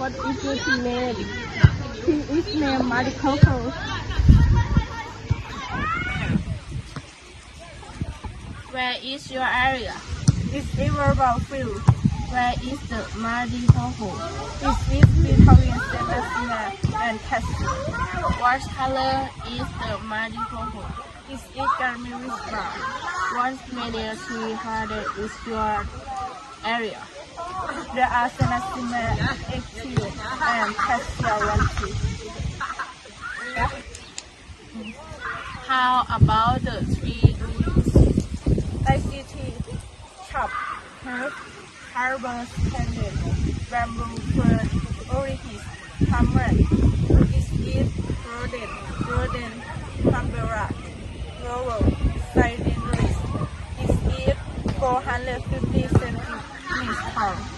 What is your teammate? He is named Marty Coco. Where is your area? It's Everball Field. Where is the Mardi Hoho? It's East Victorian Sebastian and Castle. What color is the Mardi Hoho? It's Garmiris Brown. What military harder is your area? There are Senasima, Active, and Cassia Wanty. How about the three rules? ICT, chop, herb, harbor, tendon, bamboo, fern, orichis, hammer, is it, rodent, canberra, rower, siding wrist, is it 450 centimeters tall.